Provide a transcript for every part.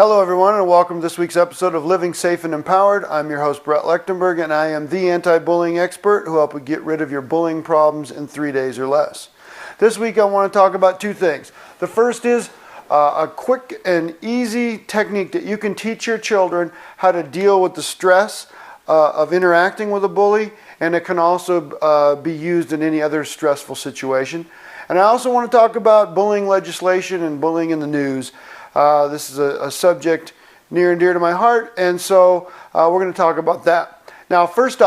Hello everyone, and welcome to this week's episode of Living Safe and Empowered. I'm your host Brett Lechtenberg, and I am the anti-bullying expert who help you get rid of your bullying problems in 3 days or less. This week I want to talk about two things. The first is a quick and easy technique that you can teach your children how to deal with the stress of interacting with a bully, and it can also be used in any other stressful situation. And I also want to talk about bullying legislation and bullying in the news. This is a subject near and dear to my heart, and so we're going to talk about that. Now, first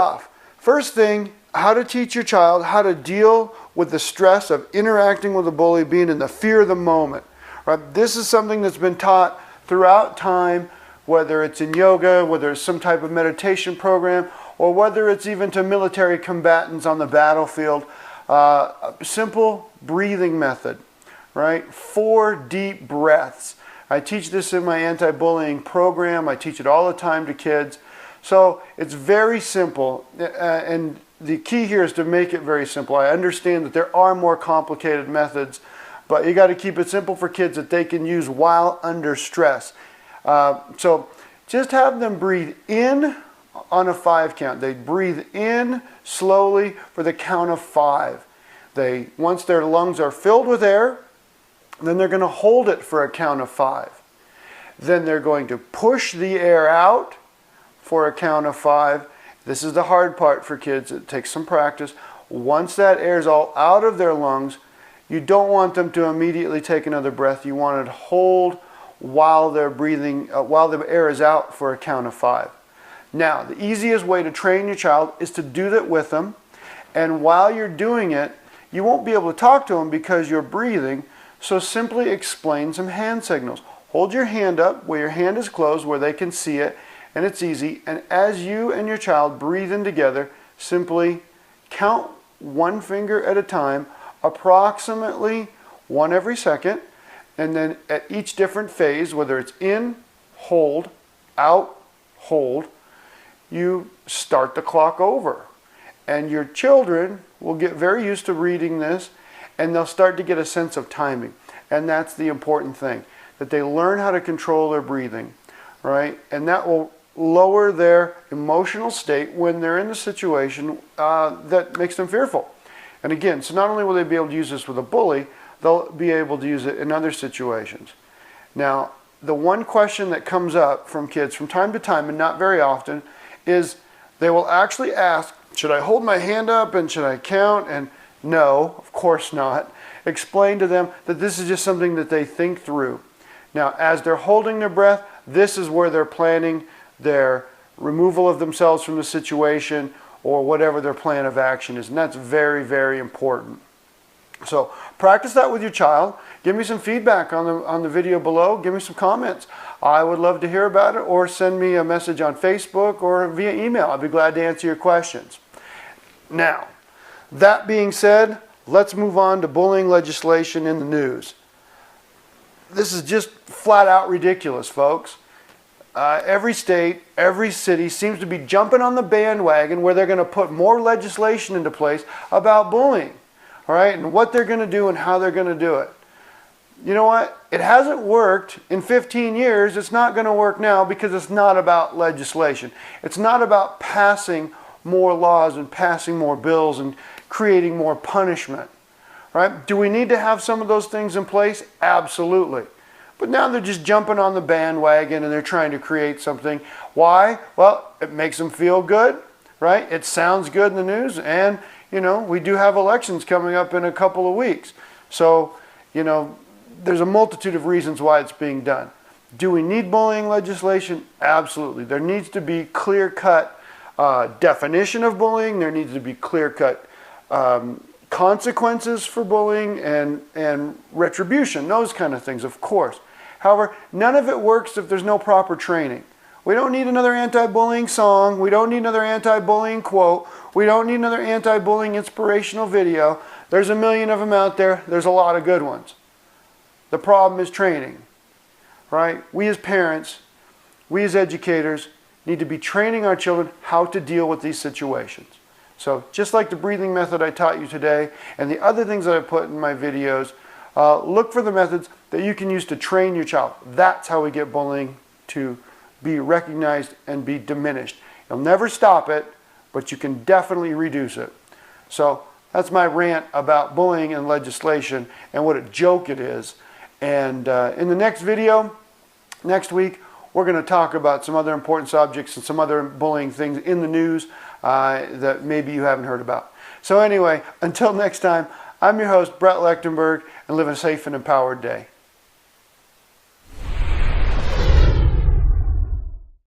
thing, how to teach your child how to deal with the stress of interacting with a bully, being in the fear of the moment. Right? This is something that's been taught throughout time, whether it's in yoga, whether it's some type of meditation program, or whether it's even to military combatants on the battlefield. A simple breathing method, right? 4 deep breaths. I teach this in my anti-bullying program. I teach it all the time to kids. So it's very simple, and the key here is to make it very simple. I understand that there are more complicated methods, but you got to keep it simple for kids that they can use while under stress. So just have them breathe in on a 5 count. They breathe in slowly for the count of 5. Once their lungs are filled with air, then they're going to hold it for a count of 5. Then they're going to push the air out for a count of 5. This is the hard part for kids. It takes some practice. Once that air is all out of their lungs, you don't want them to immediately take another breath. You want to hold while they're breathing, while the air is out for a count of 5. Now, the easiest way to train your child is to do that with them. And while you're doing it, you won't be able to talk to them because you're breathing. So simply explain some hand signals. Hold your hand up where your hand is closed, where they can see it, and it's easy. And as you and your child breathe in together, simply count 1 finger at a time, approximately 1 every second. And then at each different phase, whether it's in, hold, out, hold, you start the clock over. And your children will get very used to reading this, and they'll start to get a sense of timing. And that's the important thing, that they learn how to control their breathing, right? And that will lower their emotional state when they're in a situation that makes them fearful. And again, so not only will they be able to use this with a bully, they'll be able to use it in other situations. Now, the one question that comes up from kids from time to time, and not very often, is they will actually ask, should I hold my hand up and should I count? And no, of course not. Explain to them that this is just something that they think through. Now, as they're holding their breath, this is where they're planning their removal of themselves from the situation or whatever their plan of action is. And that's very, very important. So practice that with your child. Give me some feedback on the video below. Give me some comments. I would love to hear about it, or send me a message on Facebook or via email. I'd be glad to answer your questions. Now, that being said, let's move on to bullying legislation in the news. This is just flat out ridiculous, folks. Every state, every city seems to be jumping on the bandwagon where they're going to put more legislation into place about bullying. All right, and what they're going to do and how they're going to do it. You know what? It hasn't worked in 15 years. It's not going to work now because it's not about legislation. It's not about passing more laws and passing more bills and creating more punishment. Right? Do we need to have some of those things in place? Absolutely. But now they're just jumping on the bandwagon and they're trying to create something. Why? Well, it makes them feel good, right? It sounds good in the news, and you know, we do have elections coming up in a couple of weeks. So, you know, there's a multitude of reasons why it's being done. Do we need bullying legislation? Absolutely. There needs to be clear-cut definition of bullying. There needs to be clear-cut consequences for bullying and retribution, those kind of things, of course. However, none of it works if there's no proper training. We don't need another anti-bullying song. We don't need another anti-bullying quote. We don't need another anti-bullying inspirational video. There's a million of them out there. There's a lot of good ones. The problem is training, right? We as parents, we as educators need to be training our children how to deal with these situations. So just like the breathing method I taught you today and the other things that I put in my videos, look for the methods that you can use to train your child. That's how we get bullying to be recognized and be diminished. You'll never stop it, but you can definitely reduce it. So that's my rant about bullying and legislation and what a joke it is. And in the next video, next week, we're going to talk about some other important subjects and some other bullying things in the news that maybe you haven't heard about. So anyway, until next time, I'm your host, Brett Lechtenberg, and live a safe and empowered day.